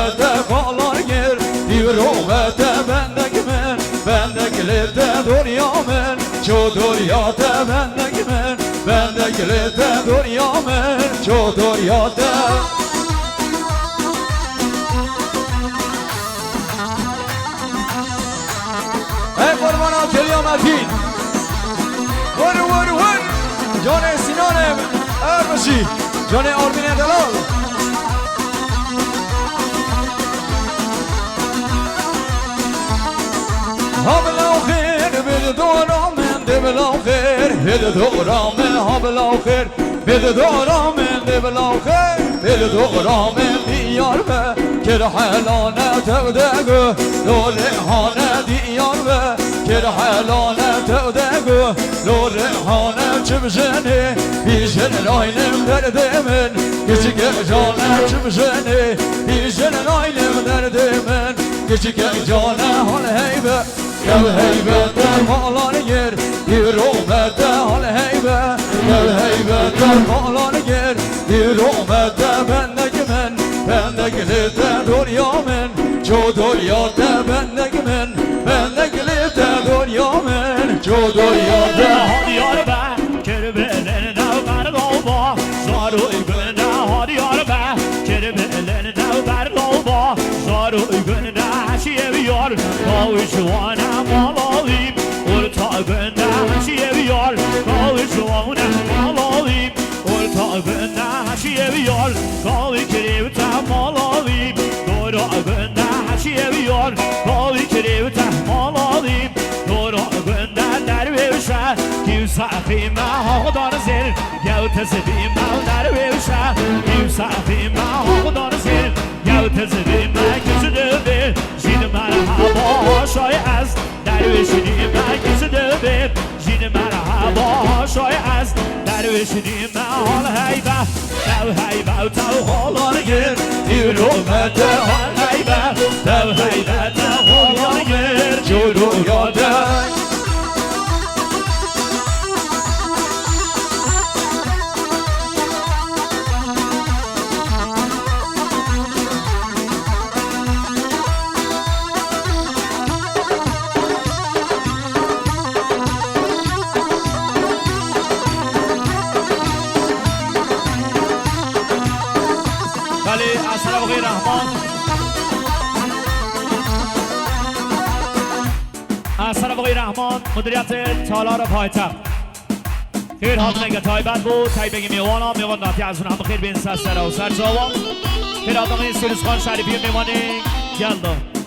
رومت قالان گیر دیو رومت بندگی من بندگی دنیا من چو دنیا بندگی من بندگی دنیا من چو دنیا ای قربانا کلیامتین ور جان سینان ارمشی جان آرمین دلال ها بالاخر بده دورا من ده بالاخر بده دورا من ها بالاخر بده دورا من ده بالاخر بده دورا من دیار به که حلانه تودگو لولیحانه دیار به که حلانه تودگو لولیحانه چه بشنه بیشن راینم درد من کچی که جانه چه بشنه بیشن راینم درد من کچی که جانه حال هیبه گل هیبه در مالان گیر دیرومت حال هیبه گل هیبه در مالان گیر دیرومت بندگی من بندگی دنیا من چو دنیا بندگی من بندگی دنیا من چو دنیا هادیار به کربلن نو برگوبا زاروی گنده هادیار به کربلن نو برگوبا زاروی گنده هشیه بیار باوی جوانه مالاویم ارتا گنده هشیه بیار باوی جوانه مالاویم ارتا گنده هشیه بیار باوی کریبت مالاویم دورا گنده هشیه بیار باوی کریبت مالاویم دورا گنده درویشه یوسفی ما خدان زیر یوتزبی ما درویشه یوسفی ما خدان زیر یوتزبی ما کسی دوبه جین مرحبا شای از درویشنی ما کسی دوبه جین مرحبا شای از درویشنی ما حال هیبه تو هیبه و تو حالان گیر دیرومت حال هیبه تو هیبه تو حالان گیر جلو یاده از آقای رحمان مدیریت تالار پایتخت خیر حاضر نگه تایبت بود تایی بگی میوانا میوان ناتی از اون هم خیر بین سر و سر جاوا خیر آدمای سیروس خان شریفی میوانی گلدو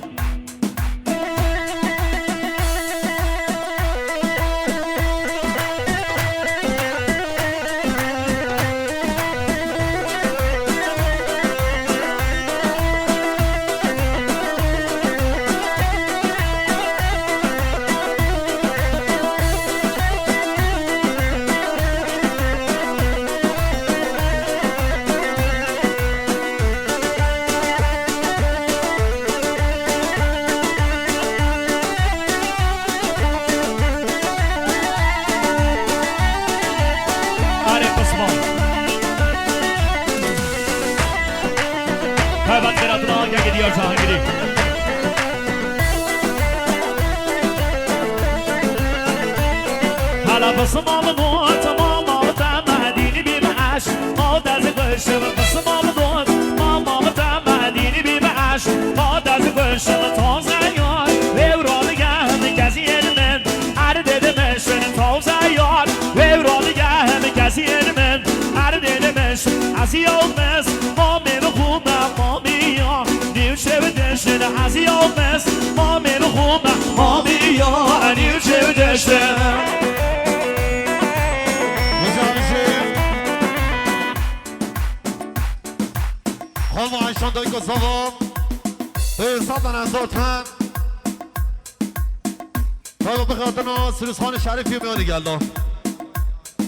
سیروس خان شریفی میانی گلدان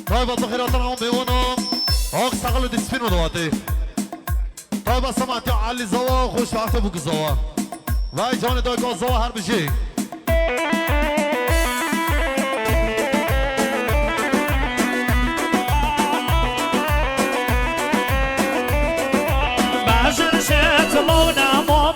تای با بخیراتان هم میوانم آق سقل و دیسپین مدواتی تای با سماعتی علی زوا خوش وقت بوک زوا وای جان دایگاه زوا هر بشی باشر شت لو نامو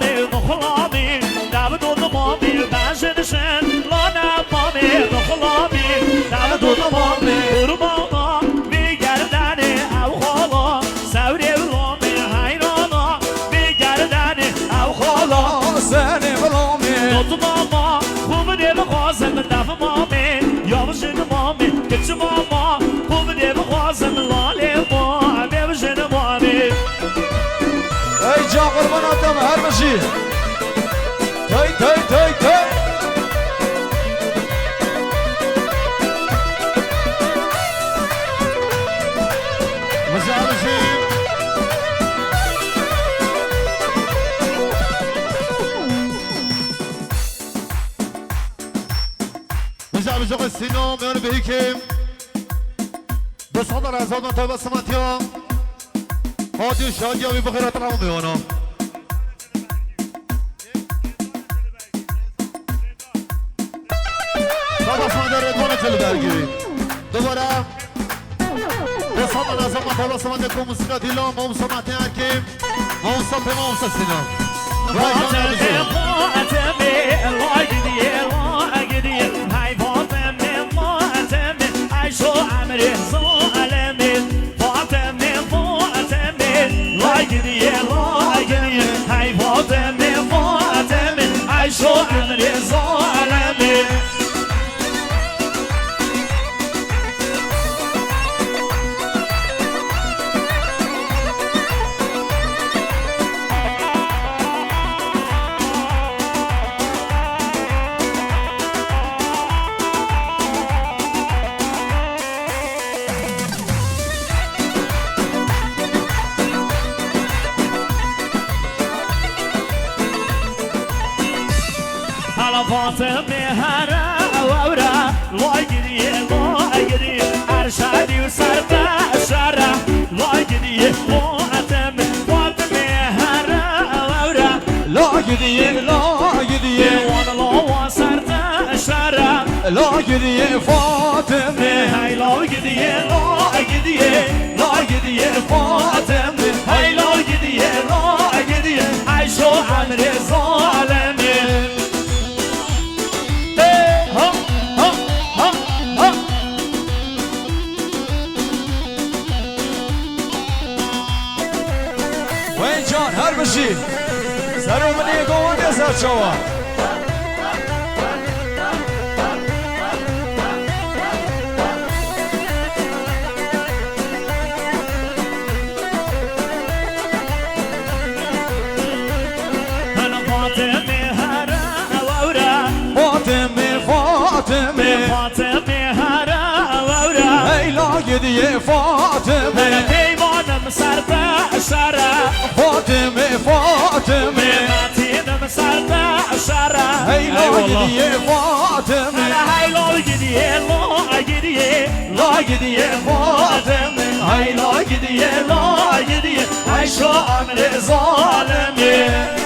حسین بلامی تو ماما خوب ده بخوازم دف مامی یا بشن مامی کچ ماما خوب ده بخوازم لاله ما ببشن مامی ای جا قرباناتم هر بشی تای تای تای تای جاق سینا میان بهی که بسادر از آدم تا بسمت یا حادی و شادی ها بی بخیرات رو میوانا تا بسمت در ادوان چلو درگیری دوباره بسادر از آدم تا بسمت که موسیقی دیلا موسا متن حکیم موسا پی موسا سینا شو عمري ظالمي فاطمة فاطمة لاجدي لاجدي هاي فاطمة فاطمة هاي شو عمري ظالمي فاطمة هرا وورا لاجدي لاجدي أرشادي وسرد الشارع لاجدي فاطمة فاطمة هرا وورا لاجدي لاجدي وانا وسرد الشارع لاجدي فاطمة هاي لاجدي لاجدي لاجدي فاطمة هاي لاجدي لاجدي هاي شو عمري ظالمي هر بشی سرو منی گوانه سر شوا انا فاطمه هرا وورا فاطمه فاطمه فاطمه هرا وورا هی لاگدی فاطمه پیمانم سر به شرع فاطمه فاطمه ماتینم سر به شرع هی لاگدی فاطمه هی لاگدی لاگدی لاگدی فاطمه هی لاگدی لاگدی هی شو امر ظالمی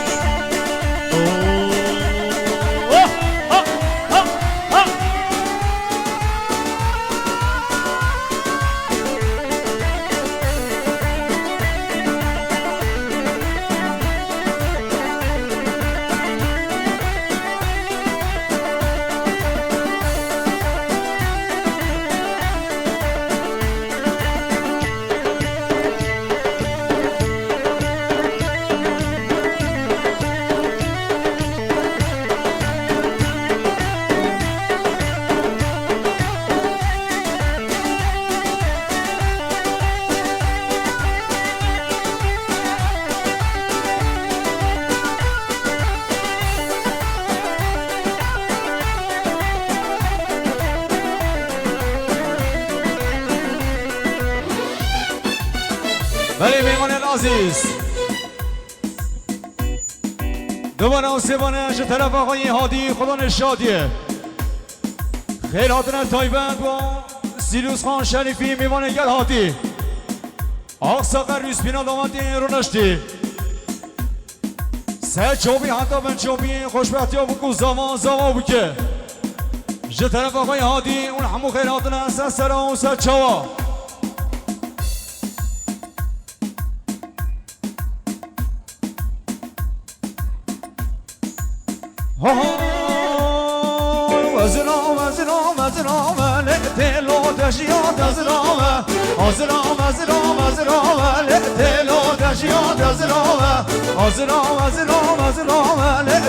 ولی میمان العزیز دوباره و سبانه چه طرف آقای هادی خدا نشادیه خیراتنا تایبند و سیروس خان شریفی میوان گل هادی آق ساقر ریز پینا دامندی رو نشتی سه چوبی حتی بن چوبی خوشبختی ها بکو زمان بکه چه طرف آقای هادی اون همو خیراتنا سه سرا و سه چوا وزرام لقتلو دشيات وزرام وزرام لقتلو دشيات وزرام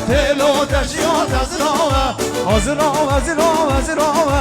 تلو تشیات از راوه از راوه از راوه از راوه